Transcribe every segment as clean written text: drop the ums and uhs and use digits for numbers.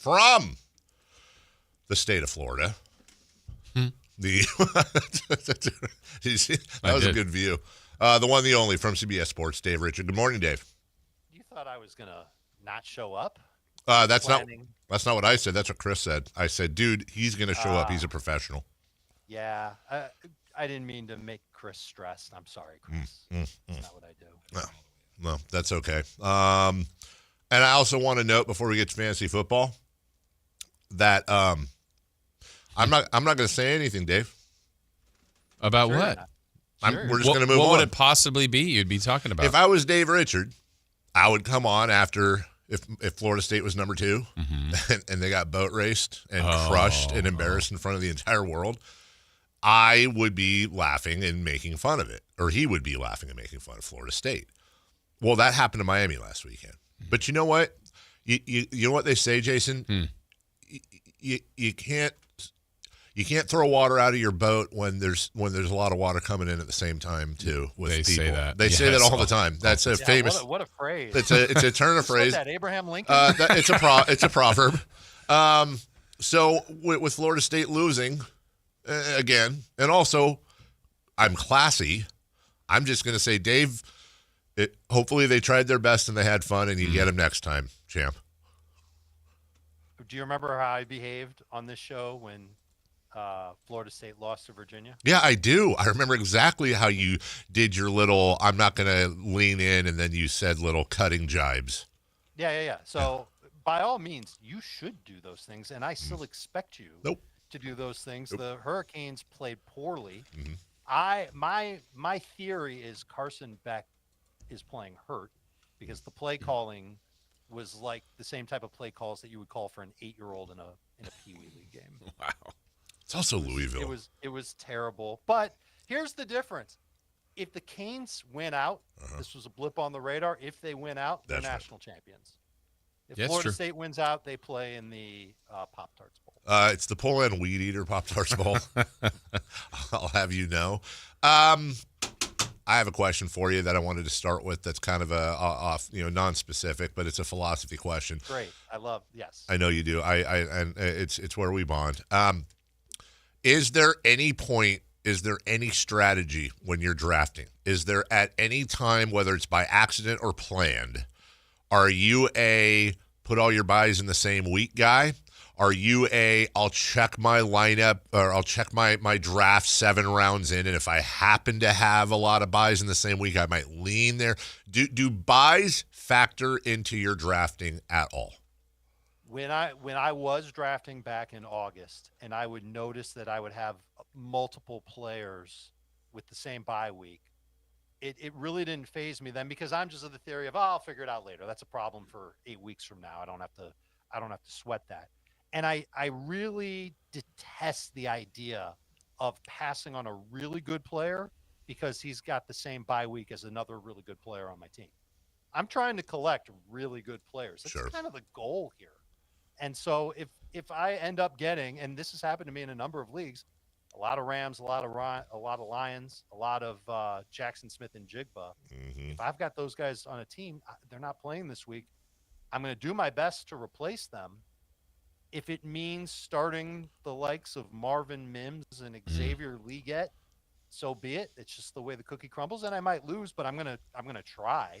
from the state of Florida. That was a good view. The one, the only, from CBS Sports, Dave Richard. Good morning, Dave. You thought I was gonna not show up? That's not what I said. That's what Chris said. I said, dude, he's gonna show up. He's a professional. Yeah, I didn't mean to make Chris stressed. I'm sorry, Chris. That's not what I do. No, that's okay. And I also want to note before we get to fantasy football that I'm not going to say anything, Dave. About what? We're just going to move on. What would it possibly be you'd be talking about? If I was Dave Richard, I would come on after if Florida State was number 2 and they got boat raced and crushed and embarrassed in front of the entire world. I would be laughing and making fun of it, or he would be laughing and making fun of Florida State. Well, that happened to Miami last weekend. But you know what? You know what they say, Jason? You can't throw water out of your boat when there's a lot of water coming in at the same time too. With they people. Say that. They say that all the time. That's a famous. What a phrase! It's a turn of phrase. That Abraham Lincoln. It's a proverb. So with Florida State losing again, and also I'm classy. I'm just going to say, Dave. Hopefully they tried their best and they had fun, and you get them next time, champ. Do you remember how I behaved on this show when Florida State lost to Virginia? Yeah, I do. I remember exactly how you did your little, I'm not going to lean in, and then you said little cutting jibes. Yeah. So by all means, you should do those things, and I still expect you to do those things. The Hurricanes played poorly. My theory is Carson Beck is playing hurt because the play calling was like the same type of play calls that you would call for an 8-year-old in a Pee Wee League game. Wow. It's also Louisville. It was terrible. But here's the difference. If the Canes win out, this was a blip on the radar. If they win out, they're national champions. If Florida State wins out, they play in the Pop-Tarts Bowl. It's the Poland Weed Eater Pop-Tarts Bowl. I'll have you know. I have a question for you that I wanted to start with. That's kind of a non-specific, but it's a philosophy question. Great, yes. I know you do. And it's where we bond. Is there any strategy when you're drafting? Is there at any time, whether it's by accident or planned, are you a put all your buys in the same week guy? Are you I'll check my lineup or I'll check my draft 7 rounds in, and if I happen to have a lot of buys in the same week, I might lean there. Do buys factor into your drafting at all? When I was drafting back in August, and I would notice that I would have multiple players with the same bye week, it really didn't faze me then, because I'm just of the theory of, I'll figure it out later. That's a problem for 8 weeks from now. I don't have to sweat that. And I really detest the idea of passing on a really good player because he's got the same bye week as another really good player on my team. I'm trying to collect really good players. That's kind of the goal here. And so if I end up getting, and this has happened to me in a number of leagues, a lot of Rams, a lot of Lions, a lot of Jackson Smith and Jigba. If I've got those guys on a team, they're not playing this week. I'm going to do my best to replace them. If it means starting the likes of Marvin Mims and Xavier Leggett, so be it. It's just the way the cookie crumbles, and I might lose, but I'm gonna try.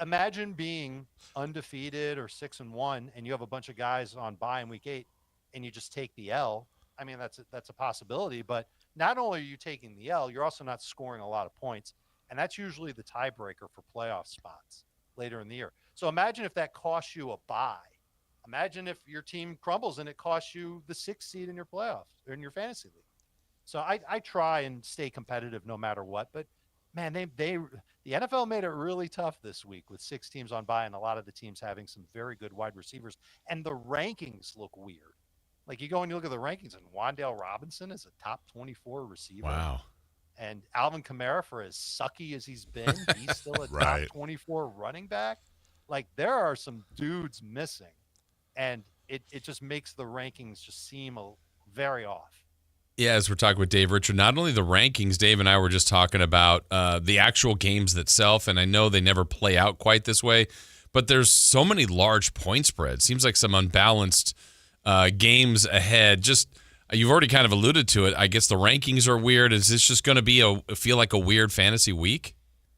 Imagine being undefeated or 6-1, and you have a bunch of guys on bye in week 8, and you just take the L. I mean, that's a possibility. But not only are you taking the L, you're also not scoring a lot of points, and that's usually the tiebreaker for playoff spots later in the year. So imagine if that costs you a bye. Imagine if your team crumbles and it costs you the 6th seed in your playoffs or in your fantasy league. So I try and stay competitive no matter what. But man, the NFL made it really tough this week with 6 teams on bye and a lot of the teams having some very good wide receivers. And the rankings look weird. Like you go and you look at the rankings, and Wan'Dale Robinson is a top 24 receiver. Wow. And Alvin Kamara, for as sucky as he's been, he's still a top 24 running back. Like there are some dudes missing. And it just makes the rankings just seem very off. Yeah, as we're talking with Dave Richard, not only the rankings, Dave and I were just talking about the actual games itself, and I know they never play out quite this way, but there's so many large point spreads. Seems like some unbalanced games ahead. Just you've already kind of alluded to it. I guess the rankings are weird. Is this just going to be feel like a weird fantasy week?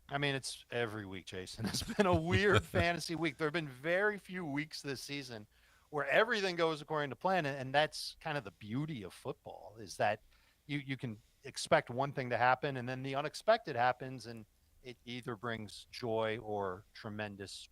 I mean, it's every week, Jason. It's been a weird fantasy week. There have been very few weeks this season where everything goes according to plan, and that's kind of the beauty of football, is that you can expect one thing to happen, and then the unexpected happens, and it either brings joy or tremendous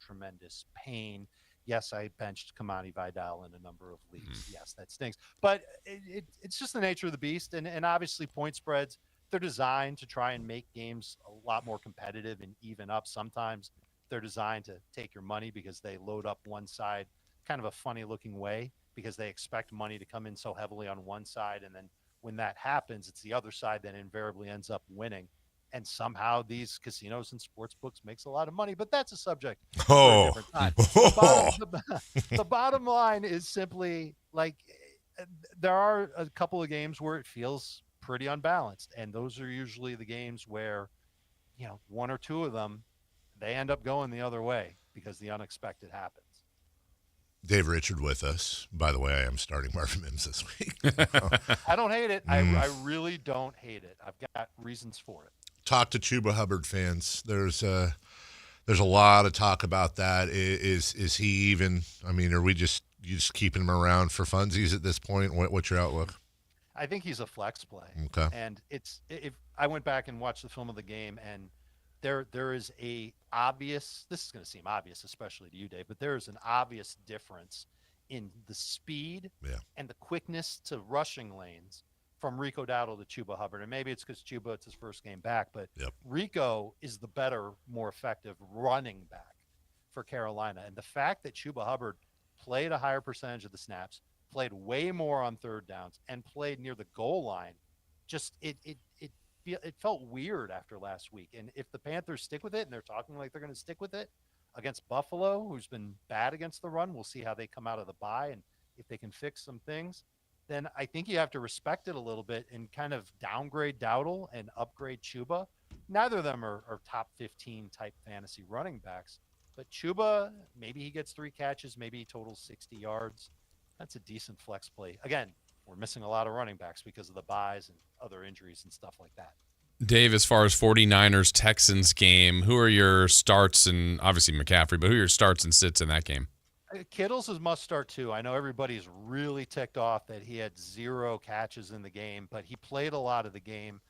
pain. Yes, I benched Kamani Vidal in a number of leagues. Yes, that stinks. But it's just the nature of the beast, and obviously point spreads, they're designed to try and make games a lot more competitive and even up. Sometimes they're designed to take your money because they load up one side kind of a funny looking way because they expect money to come in so heavily on one side. And then when that happens, it's the other side that invariably ends up winning. And somehow these casinos and sports books makes a lot of money, but that's a subject for a different time. The bottom line is simply like there are a couple of games where it feels pretty unbalanced, and those are usually the games where, you know, one or two of them, they end up going the other way because the unexpected happens. Dave Richard with us. By the way, I am starting Marvin Mims this week. I don't hate it. I really don't hate it. I've got reasons for it. Talk to Chuba Hubbard fans. There's a lot of talk about that. Is he even? I mean, are you just keeping him around for funsies at this point? What's your outlook? I think he's a flex play. Okay. And if I went back and watched the film of the game, and there is a obvious, this is going to seem obvious, especially to you, Dave, but there is an obvious difference in the speed and the quickness to rushing lanes from Rico Dowdle to Chuba Hubbard. And maybe it's because Chuba, it's his first game back, but Rico is the better, more effective running back for Carolina. And the fact that Chuba Hubbard played a higher percentage of the snaps, played way more on third downs, and played near the goal line, just it felt weird after last week. And if the Panthers stick with it, and they're talking like they're going to stick with it against Buffalo, who's been bad against the run, we'll see how they come out of the bye and if they can fix some things. Then I think you have to respect it a little bit and kind of downgrade Dowdle and upgrade Chuba. Neither of them are top 15 type fantasy running backs, but Chuba, maybe he gets 3 catches, maybe he totals 60 yards. That's a decent flex play. Again, we're missing a lot of running backs because of the buys and other injuries and stuff like that. Dave, as far as 49ers-Texans game, who are your starts, and obviously McCaffrey, but who are your starts and sits in that game? Kittle's is must start too. I know everybody's really ticked off that he had 0 catches in the game, but he played a lot of the game.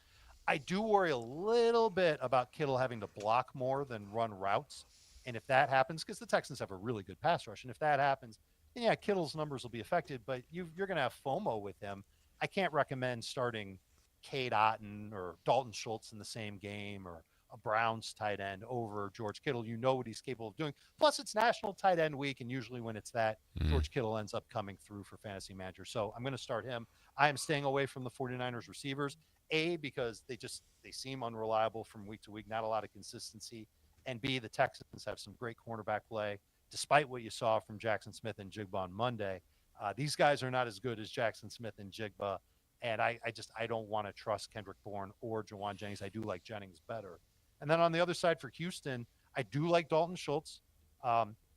I do worry a little bit about Kittle having to block more than run routes. And if that happens, because the Texans have a really good pass rush, and if that happens, yeah, Kittle's numbers will be affected, but you're going to have FOMO with him. I can't recommend starting Cade Otton or Dalton Schultz in the same game, or a Browns tight end over George Kittle. You know what he's capable of doing. Plus, it's National Tight End Week, and usually when it's that, George Kittle ends up coming through for fantasy manager. So I'm going to start him. I am staying away from the 49ers receivers, A, because they seem unreliable from week to week, not a lot of consistency, and B, the Texans have some great cornerback play. Despite what you saw from Jackson Smith and Jigba on Monday, these guys are not as good as Jackson Smith and Jigba, and I don't want to trust Kendrick Bourne or Jawan Jennings. I do like Jennings better. And then on the other side for Houston, I do like Dalton Schultz.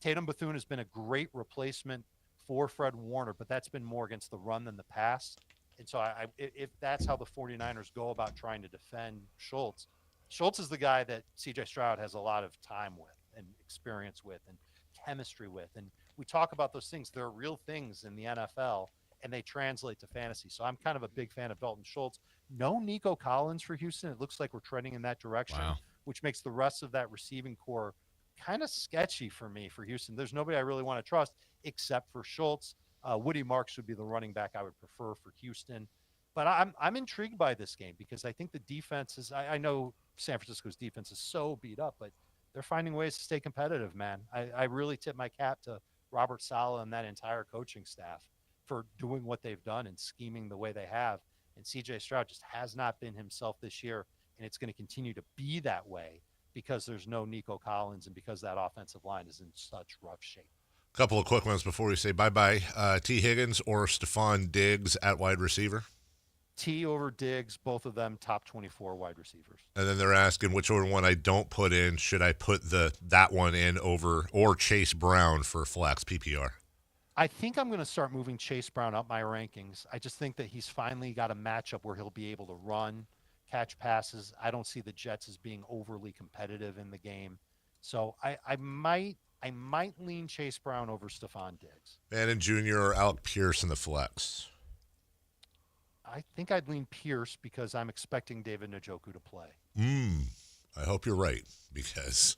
Tatum Bethune has been a great replacement for Fred Warner, but that's been more against the run than the pass. And so if that's how the 49ers go about trying to defend Schultz is the guy that CJ Stroud has a lot of time with and experience with and chemistry with. And we talk about those things. They're real things in the NFL, and they translate to fantasy. So I'm kind of a big fan of Dalton Schultz. No Nico Collins for Houston. It looks like we're trending in that direction, which makes the rest of that receiving core kind of sketchy for me for Houston. There's nobody I really want to trust except for Schultz. Woody Marks would be the running back I would prefer for Houston. But I'm intrigued by this game because I think the defense is – I know San Francisco's defense is so beat up, but they're finding ways to stay competitive, man. I really tip my cap to Robert Saleh and that entire coaching staff for doing what they've done and scheming the way they have. And CJ Stroud just has not been himself this year, and it's going to continue to be that way because there's no Nico Collins and because that offensive line is in such rough shape. A couple of quick ones before we say bye-bye. T. Higgins or Stephon Diggs at wide receiver? T over Diggs, both of them top 24 wide receivers. And then they're asking which one I don't put in. Should I put that one in over or Chase Brown for flex PPR? I think I'm going to start moving Chase Brown up my rankings. I just think that he's finally got a matchup where he'll be able to run, catch passes. I don't see the Jets as being overly competitive in the game. So I might lean Chase Brown over Stephon Diggs. Bannon Jr. or Alec Pierce in the flex? I think I'd lean Pierce because I'm expecting David Njoku to play. I hope you're right because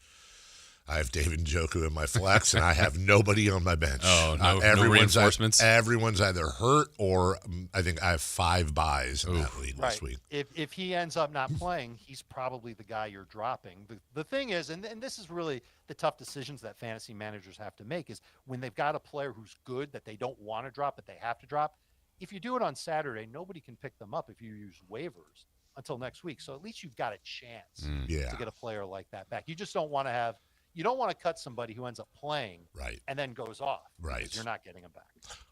I have David Njoku in my flex and I have nobody on my bench. Oh, no reinforcements? Everyone's either hurt or I think I have 5 buys in that league this week. If he ends up not playing, he's probably the guy you're dropping. The thing is, and this is really the tough decisions that fantasy managers have to make, is when they've got a player who's good that they don't want to drop but they have to drop. If you do it on Saturday, nobody can pick them up if you use waivers until next week. So at least you've got a chance to get a player like that back. You just don't want to cut somebody who ends up playing and then goes off. Because you're not getting him back.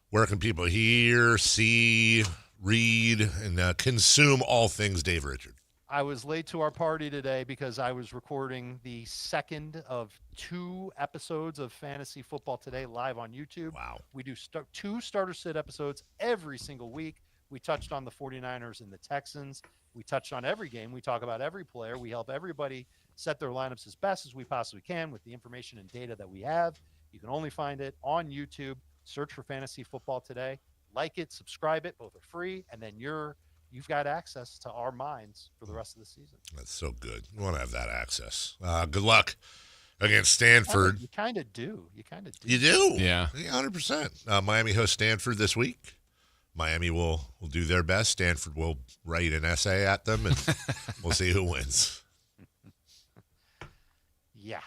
Where can people hear, see, read, and consume all things Dave Richard? I was late to our party today because I was recording the second of 2 episodes of Fantasy Football Today live on YouTube. Wow. We do 2 starter sit episodes every single week. We touched on the 49ers and the Texans. We touched on every game. We talk about every player. We help everybody set their lineups as best as we possibly can with the information and data that we have. You can only find it on YouTube. Search for Fantasy Football Today. Like it, subscribe it. Both are free. And then you've got access to our minds for the rest of the season. That's so good. You want to have that access. Good luck against Stanford. You kind of do. You do? Yeah. 100%. Miami hosts Stanford this week. Miami will do their best. Stanford will write an essay at them, and we'll see who wins. Yeah.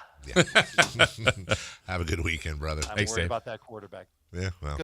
Have a good weekend, brother. I'm worried about that quarterback. Yeah, well.